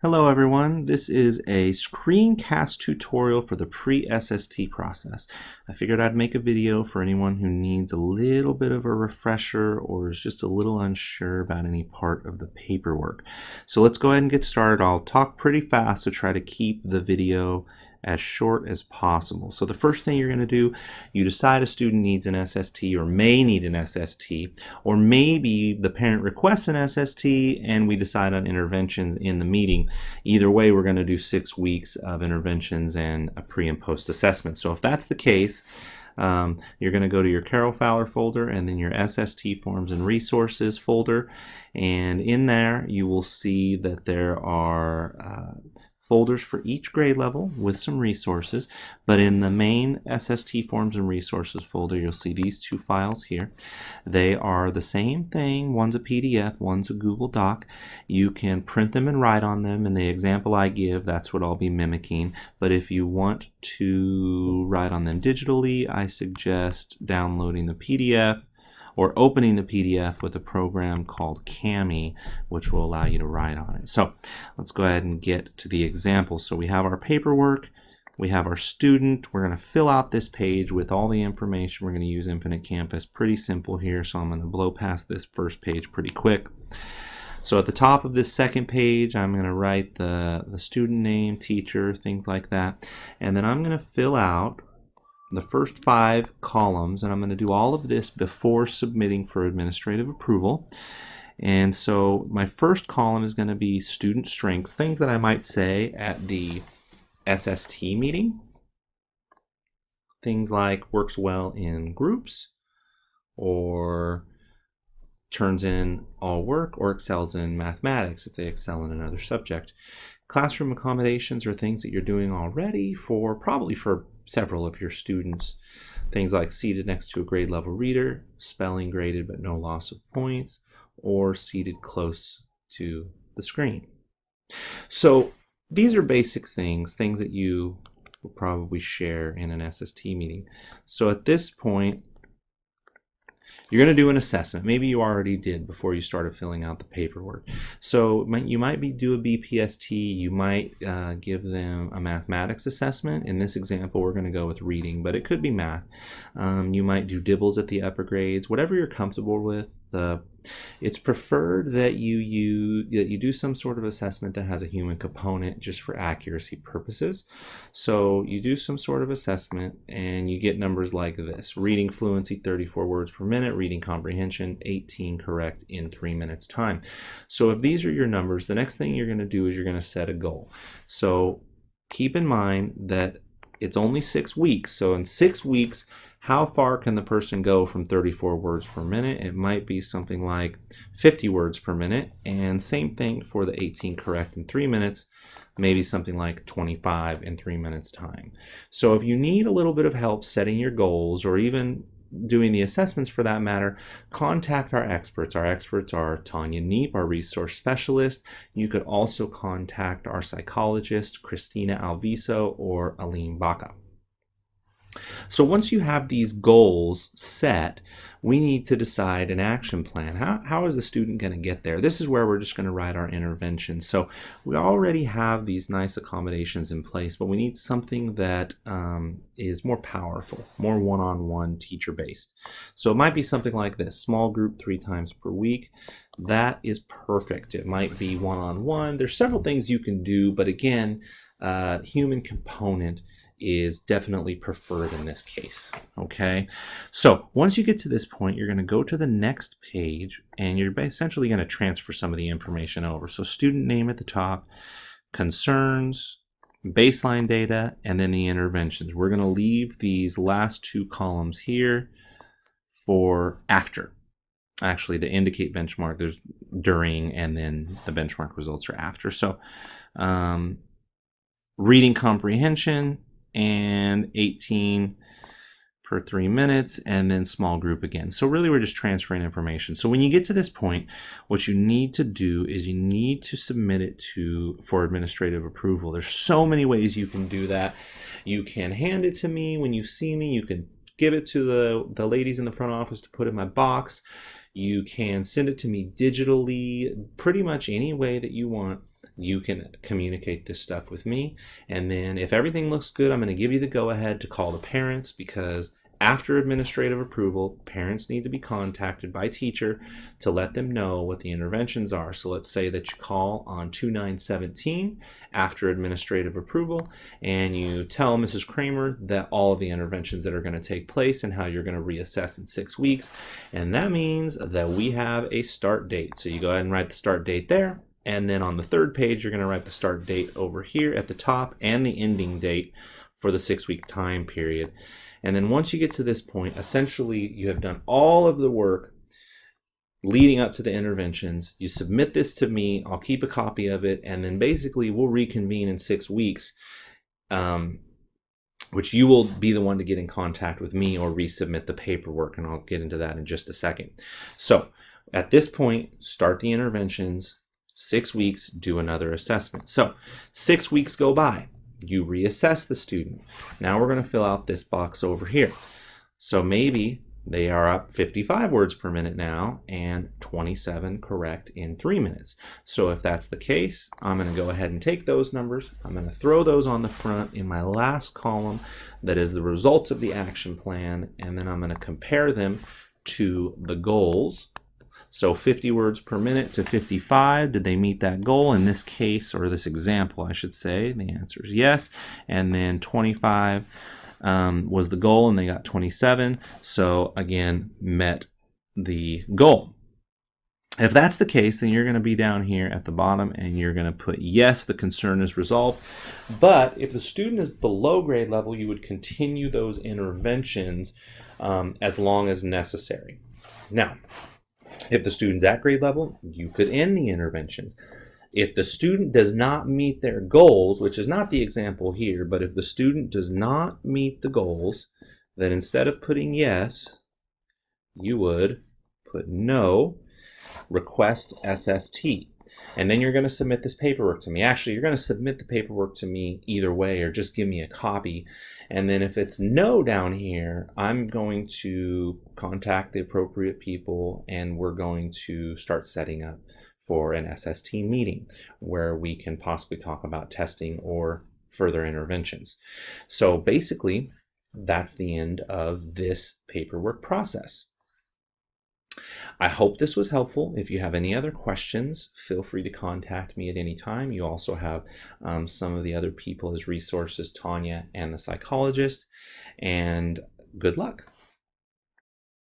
Hello everyone, this is a screencast tutorial for the pre-SST process. I figured I'd make a video for anyone who needs a little bit of a refresher or is just a little unsure about any part of the paperwork. So let's go ahead and get started. I'll talk pretty fast to try to keep the video as short as possible. So the first thing you're going to do, you decide a student needs an SST or may need an SST, or maybe the parent requests an SST and we decide on interventions in the meeting. Either way, we're going to do 6 weeks of interventions and a pre and post assessment. So if that's the case, you're going to go to your Carol Fowler folder and then your SST forms and resources folder, and in there you will see that there are folders for each grade level with some resources, but in the main SST forms and resources folder you'll see these two files here. They are the same thing. One's a PDF, one's a Google Doc. You can print them and write on them, and the example I give, that's what I'll be mimicking. But if you want to write on them digitally, I suggest downloading the PDF or opening the PDF with a program called Cami, which will allow you to write on it. So let's go ahead and get to the example. So we have our paperwork, we have our student. We're going to fill out this page with all the information. We're going to use Infinite Campus. Pretty simple here, so I'm going to blow past this first page pretty quick. So at the top of this second page, I'm going to write the student name, teacher, things like that. And then I'm going to fill out the first 5 columns, and I'm going to do all of this before submitting for administrative approval. And so my first column is going to be student strengths, things that I might say at the SST meeting. Things like works well in groups, or turns in all work, or excels in mathematics if they excel in another subject. Classroom accommodations are things that you're doing already probably for several of your students. Things like seated next to a grade level reader, spelling graded but no loss of points, or seated close to the screen. So these are basic things that you will probably share in an SST meeting. So at this point, you're going to do an assessment. Maybe you already did before you started filling out the paperwork. So you might do a BPST. You might give them a mathematics assessment. In this example, we're going to go with reading, but it could be math. You might do dibbles at the upper grades, whatever you're comfortable with. It's preferred that you do some sort of assessment that has a human component just for accuracy purposes. So you do some sort of assessment and you get numbers like this: reading fluency 34 words per minute, reading comprehension 18 correct in 3 minutes time. So if these are your numbers, the next thing you're going to do is you're going to set a goal. So keep in mind that it's only 6 weeks. So in 6 weeks, how far can the person go from 34 words per minute? It might be something like 50 words per minute, and same thing for the 18 correct in 3 minutes, maybe something like 25 in 3 minutes time. So if you need a little bit of help setting your goals, or even doing the assessments for that matter, contact our experts. Our experts are Tanya Neep, our resource specialist. You could also contact our psychologist, Christina Alviso, or Aline Baca. So once you have these goals set, we need to decide an action plan. How is the student going to get there? This is where we're just going to write our intervention. So we already have these nice accommodations in place, but we need something that is more powerful, more one-on-one teacher-based. So it might be something like this: small group 3 times per week. That is perfect. It might be one-on-one. There's several things you can do, but again, human component is definitely preferred in this case. Okay, so once you get to this point, you're going to go to the next page and you're essentially going to transfer some of the information over. So student name at the top, concerns, baseline data, and then the interventions. We're going to leave these last 2 columns here for after. Actually, the indicate benchmark, there's during, and then the benchmark results are after. So reading comprehension and 18 per 3 minutes, and then small group again. So really we're just transferring information. So when you get to this point, what you need to do is you need to submit it for administrative approval. There's so many ways you can do that. You can hand it to me when you see me. You can give it to the ladies in the front office to put in my box. You can send it to me digitally, pretty much any way that you want. you can communicate this stuff with me. And then if everything looks good, I'm going to give you the go-ahead to call the parents, because after administrative approval, parents need to be contacted by teacher to let them know what the interventions are. So let's say that you call on 2/9/17 after administrative approval, and you tell Mrs. Kramer that all of the interventions that are going to take place and how you're going to reassess in 6 weeks. And that means that we have a start date. So you go ahead and write the start date there. And then on the third page, you're going to write the start date over here at the top and the ending date for the 6-week time period. And then once you get to this point, essentially you have done all of the work leading up to the interventions. You submit this to me, I'll keep a copy of it, and then basically we'll reconvene in 6 weeks, which you will be the one to get in contact with me or resubmit the paperwork, and I'll get into that in just a second. So at this point, start the interventions. 6 weeks, do another assessment. So 6 weeks go by. You reassess the student. Now we're going to fill out this box over here. So maybe they are up 55 words per minute now and 27 correct in 3 minutes. So if that's the case, I'm going to go ahead and take those numbers. I'm going to throw those on the front in my last column that is the results of the action plan, and then I'm going to compare them to the goals. So 50 words per minute to 55, did they meet that goal? In this case, or this example, I should say, the answer is yes. And then 25 was the goal, and they got 27. So again, met the goal. If that's the case, then you're going to be down here at the bottom, and you're going to put yes, the concern is resolved. But if the student is below grade level, you would continue those interventions as long as necessary. Now, if the student's at grade level, you could end the interventions. If the student does not meet their goals, which is not the example here, but if the student does not meet the goals, then instead of putting yes, you would put no, request SST. And then you're going to submit this paperwork to me. Actually, you're going to submit the paperwork to me either way, or just give me a copy. And then if it's no down here, I'm going to contact the appropriate people, and we're going to start setting up for an SST meeting where we can possibly talk about testing or further interventions. So basically, that's the end of this paperwork process. I hope this was helpful. If you have any other questions, feel free to contact me at any time. You also have some of the other people as resources, Tanya and the psychologist, and good luck.